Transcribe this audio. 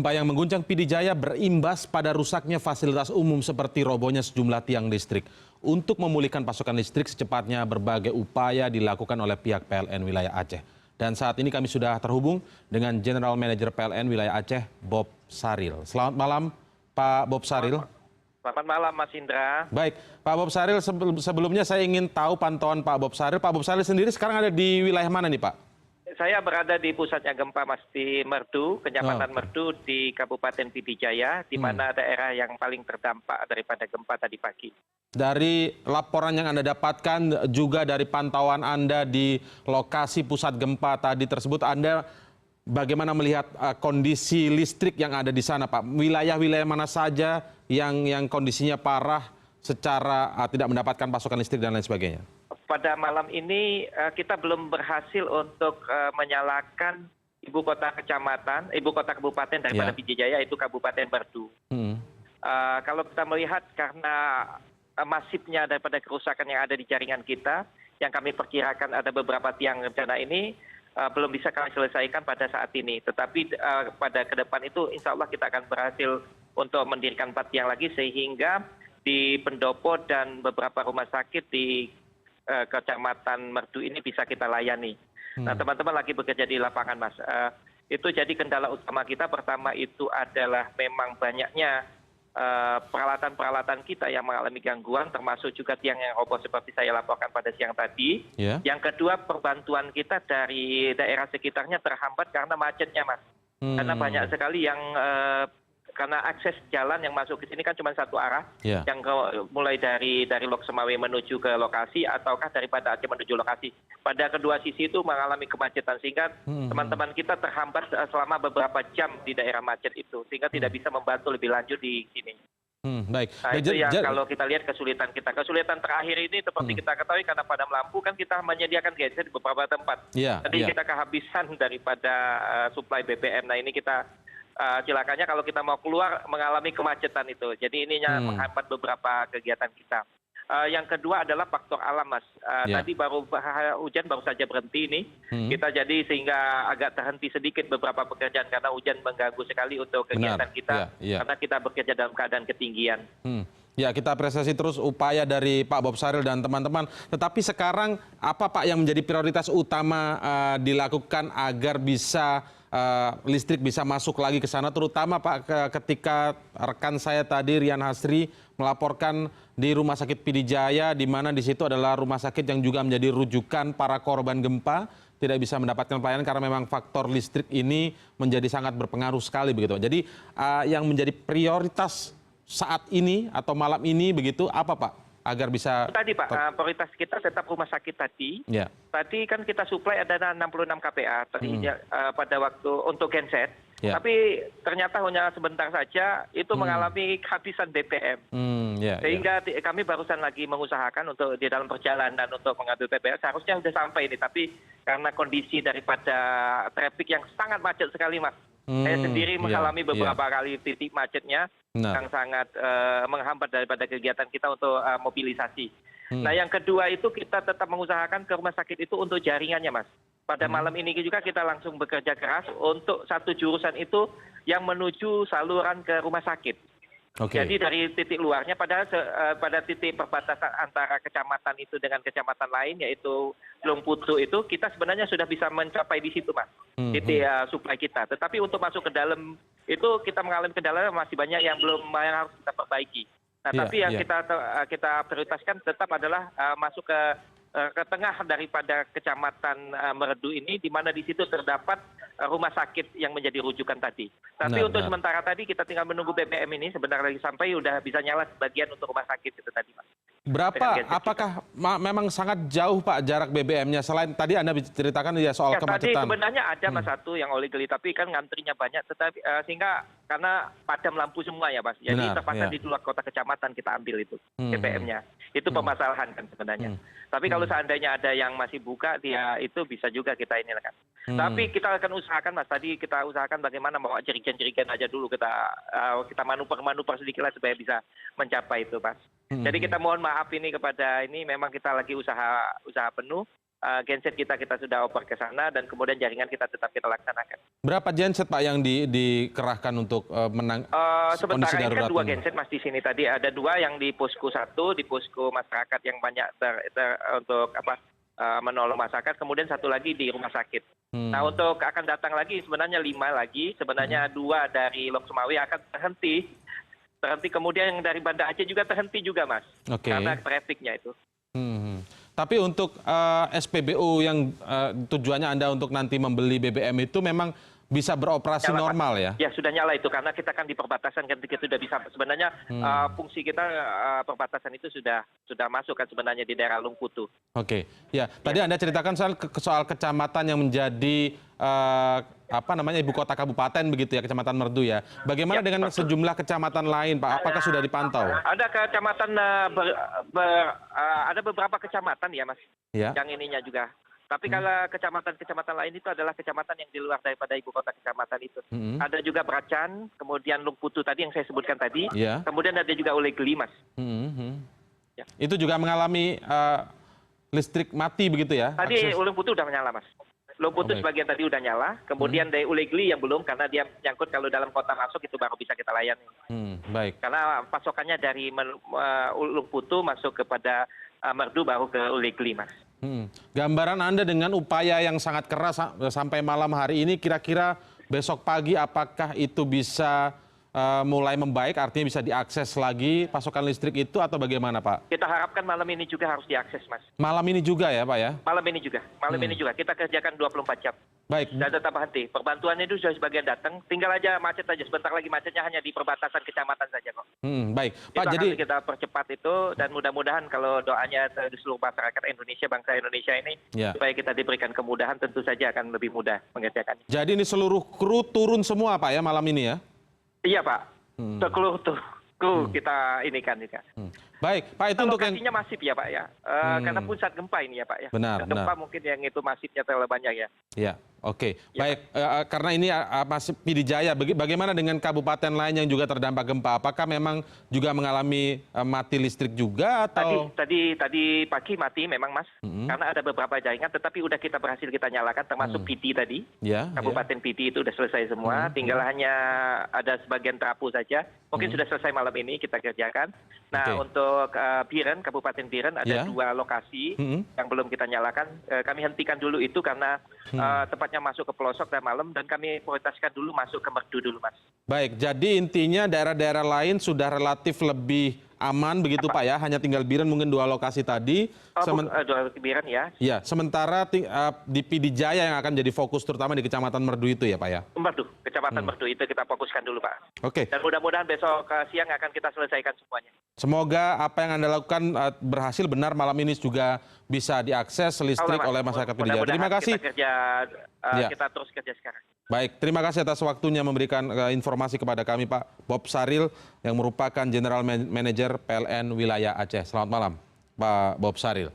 Gempa yang mengguncang Pidijaya berimbas pada rusaknya fasilitas umum seperti robohnya sejumlah tiang listrik. Untuk memulihkan pasokan listrik secepatnya berbagai upaya dilakukan oleh pihak PLN wilayah Aceh. Dan saat ini kami sudah terhubung dengan General Manager PLN wilayah Aceh, Bob Saril. Selamat malam, Pak Bob Saril. Selamat malam, Mas Indra. Baik, Pak Bob Saril, sebelumnya saya ingin tahu pantauan Pak Bob Saril. Pak Bob Saril sendiri sekarang ada di wilayah mana nih, Pak? Saya berada di pusatnya gempa, Mas, di Merdu, Kecamatan Merdu di Kabupaten Pidijaya, di mana daerah yang paling terdampak daripada gempa tadi pagi. Dari laporan yang Anda dapatkan, juga dari pantauan Anda di lokasi pusat gempa tadi tersebut, Anda bagaimana melihat kondisi listrik yang ada di sana, Pak? Wilayah-wilayah mana saja yang kondisinya parah secara tidak mendapatkan pasokan listrik dan lain sebagainya? Pada malam ini kita belum berhasil untuk menyalakan ibu kota kabupaten daripada Pidijaya, itu Kabupaten Merdu. Kalau kita melihat karena masifnya daripada kerusakan yang ada di jaringan kita, yang kami perkirakan ada beberapa tiang rencana ini belum bisa kami selesaikan pada saat ini. Tetapi pada ke depan itu insya Allah kita akan berhasil untuk mendirikan 4 tiang lagi, sehingga di pendopo dan beberapa rumah sakit di Kecamatan Merdu ini bisa kita layani. Nah, teman-teman lagi bekerja di lapangan, Mas. Itu jadi kendala utama kita. Pertama itu adalah memang banyaknya peralatan-peralatan kita yang mengalami gangguan, termasuk juga tiang yang roboh seperti saya laporkan pada siang tadi. Yang kedua, perbantuan kita dari daerah sekitarnya terhambat karena macetnya, Mas. Karena banyak sekali yang karena akses jalan yang masuk ke sini kan cuma satu arah, yang mulai dari Lok Semawe menuju ke lokasi ataukah daripada Aceh menuju lokasi. Pada kedua sisi itu mengalami kemacetan, sehingga teman-teman kita terhambat selama beberapa jam di daerah macet itu, sehingga tidak bisa membantu lebih lanjut di sini. Baik. Nah, itu yang kalau kita lihat kesulitan kita. Kesulitan terakhir ini seperti kita ketahui karena padam lampu kan kita menyediakan genset di beberapa tempat. Jadi kita kehabisan daripada suplai BBM. Nah, ini kita silakannya kalau kita mau keluar mengalami kemacetan itu. Jadi ininya menghambat beberapa kegiatan kita. Yang kedua adalah faktor alam, Mas. Tadi hujan baru saja berhenti ini. Kita jadi sehingga agak terhenti sedikit beberapa pekerjaan karena hujan mengganggu sekali untuk kegiatan kita. Karena kita bekerja dalam keadaan ketinggian. Ya, kita apresiasi terus upaya dari Pak Bob Saril dan teman-teman. Tetapi sekarang apa, Pak, yang menjadi prioritas utama dilakukan agar bisa listrik bisa masuk lagi ke sana, terutama Pak ketika rekan saya tadi Rian Hasri melaporkan di Rumah Sakit Pidijaya, di mana di situ adalah rumah sakit yang juga menjadi rujukan para korban gempa, tidak bisa mendapatkan pelayanan karena memang faktor listrik ini menjadi sangat berpengaruh sekali begitu. Jadi yang menjadi prioritas saat ini atau malam ini begitu apa, Pak? Agar bisa tadi, Pak, prioritas kita tetap rumah sakit tadi. Tadi kan kita suplai ada 66 KPA tadinya pada waktu untuk genset. Tapi ternyata hanya sebentar saja itu mengalami kehabisan BBM. Sehingga kami barusan lagi mengusahakan untuk di dalam perjalanan untuk mengambil BBM. Seharusnya sudah sampai ini, tapi karena kondisi daripada traffic yang sangat macet sekali, Mas. Saya sendiri mengalami beberapa kali titik macetnya yang sangat menghambat daripada kegiatan kita untuk mobilisasi. Nah, yang kedua itu kita tetap mengusahakan ke rumah sakit itu untuk jaringannya, Mas. Pada malam ini juga kita langsung bekerja keras untuk satu jurusan itu yang menuju saluran ke rumah sakit. Jadi dari titik luarnya, padahal pada titik perbatasan antara kecamatan itu dengan kecamatan lain, yaitu Long Putu itu, kita sebenarnya sudah bisa mencapai di situ, Mas, titik suplai kita. Tetapi untuk masuk ke dalam itu kita mengalami kendala, masih banyak yang harus kita perbaiki. Nah, tapi yang kita prioritaskan tetap adalah masuk ke tengah daripada kecamatan Merdu ini, di mana di situ terdapat rumah sakit yang menjadi rujukan tadi. Tapi untuk sementara tadi kita tinggal menunggu BBM ini, sebentar lagi sampai udah bisa nyala sebagian untuk rumah sakit itu tadi, Pak. Berapa? Apakah memang sangat jauh, Pak, jarak BBM-nya? Selain tadi Anda ceritakan ya soal kemacetan. Tadi sebenarnya ada, Mas, satu yang oli-geli, tapi kan ngantrinya banyak, tetapi sehingga karena padam lampu semua ya, Mas. Jadi terpaksa di luar kota kecamatan kita ambil itu BBM-nya. Itu permasalahan kan sebenarnya. Tapi kalau seandainya ada yang masih buka, dia itu bisa juga kita ini kan. Tapi kita akan usahakan, Mas. Tadi kita usahakan bagaimana bawa jerigen-jerigen aja dulu, kita manuver sedikit lah supaya bisa mencapai itu, Mas. Jadi kita mohon maaf ini kepada ini, memang kita lagi usaha penuh. genset kita sudah oper ke sana dan kemudian jaringan kita tetap kita laksanakan. Berapa genset Pak yang dikerahkan untuk kondisi Sementara ini darurat kan 2 ini? genset Mas di sini tadi ada 2 yang di posko 1 di posko masyarakat yang banyak untuk menolong masyarakat, kemudian 1 lagi di rumah sakit. Nah untuk akan datang lagi sebenarnya 5 lagi, sebenarnya 2 dari Lok Sumawi akan terhenti, kemudian yang dari Banda Aceh juga terhenti juga Mas, karena trafficnya itu. Tapi untuk SPBU yang tujuannya Anda untuk nanti membeli BBM itu memang bisa beroperasi Nyala, normal ya? Ya sudah nyala itu karena kita kan di perbatasan kan kita sudah bisa sebenarnya fungsi kita perbatasan itu sudah masuk kan sebenarnya di daerah Lungputu. Oke, ya tadi Anda ceritakan soal kecamatan yang menjadi ibu kota kabupaten begitu ya, Kecamatan Merdu ya. Bagaimana dengan sejumlah kecamatan lain Pak? Apakah sudah dipantau? Ada kecamatan ada beberapa kecamatan ya Mas, yang ininya juga. Tapi kalau kecamatan-kecamatan lain itu adalah kecamatan yang di luar daripada ibu kota kecamatan itu. Ada juga Pracan, kemudian Lungputu tadi yang saya sebutkan tadi, kemudian ada juga Ulegli, Mas. Ya. Itu juga mengalami listrik mati begitu ya? Tadi Lungputu udah menyala, Mas. Lungputu sebagian tadi udah nyala, kemudian dari Ulegli yang belum karena dia nyangkut kalau dalam kota masuk itu baru bisa kita layani. Baik. Karena pasokannya dari Lungputu masuk kepada Merdu baru ke Ulegli, Mas. Gambaran Anda dengan upaya yang sangat keras sampai malam hari ini, kira-kira besok pagi apakah itu bisa mulai membaik, artinya bisa diakses lagi pasokan listrik itu atau bagaimana Pak? Kita harapkan malam ini juga harus diakses Mas. Malam ini juga ya Pak ya? Malam ini juga. Kita kerjakan 24 jam. Baik. Dan tetap berhenti. Perbantuannya itu sudah sebagian datang, tinggal aja macet aja. Sebentar lagi macetnya hanya di perbatasan kecamatan saja kok. Baik. Pak, itu jadi kita percepat itu dan mudah-mudahan kalau doanya di seluruh masyarakat Indonesia, bangsa Indonesia ini, supaya kita diberikan kemudahan, tentu saja akan lebih mudah mengerjakannya. Jadi ini seluruh kru turun semua Pak ya malam ini ya? Iya Pak, seluruh kru kita ini kan. Baik, Pak, itu untuk yang lokasinya masif ya Pak ya, karena pusat gempa ini ya Pak ya. Benar. Gempa mungkin yang itu masifnya terlalu banyak ya. Iya, oke. Baik, karena ini masih Pidi Jaya, bagaimana dengan kabupaten lain yang juga terdampak gempa? Apakah memang juga mengalami mati listrik juga atau? Tadi pagi mati memang Mas, karena ada beberapa jaringan, tetapi udah kita berhasil kita nyalakan, termasuk Pidi tadi. Kabupaten Pidi itu udah selesai semua, tinggal hanya ada sebagian trapu saja. Mungkin sudah selesai malam ini kita kerjakan. Nah untuk Biren, Kabupaten Biren ada 2 lokasi yang belum kita nyalakan. Kami hentikan dulu itu karena tepatnya masuk ke pelosok dan malam, dan kami prioritaskan dulu masuk ke Merdu dulu Mas. Baik, jadi intinya daerah-daerah lain sudah relatif lebih aman begitu Pak ya, hanya tinggal Biren mungkin 2 lokasi tadi. 2 Biren ya. Ya, sementara di Pidi Jaya yang akan jadi fokus terutama di Kecamatan Merdu itu ya Pak ya? Merdu, Kecamatan Merdu itu kita fokuskan dulu Pak. Oke. Dan mudah-mudahan besok siang akan kita selesaikan semuanya. Semoga apa yang Anda lakukan berhasil, benar malam ini juga bisa diakses listrik oleh masyarakat Pidi Jaya. Terima kasih. Kita terus kerja sekarang. Baik, terima kasih atas waktunya memberikan informasi kepada kami Pak Bob Saril yang merupakan General Manager PLN Wilayah Aceh. Selamat malam Pak Bob Saril.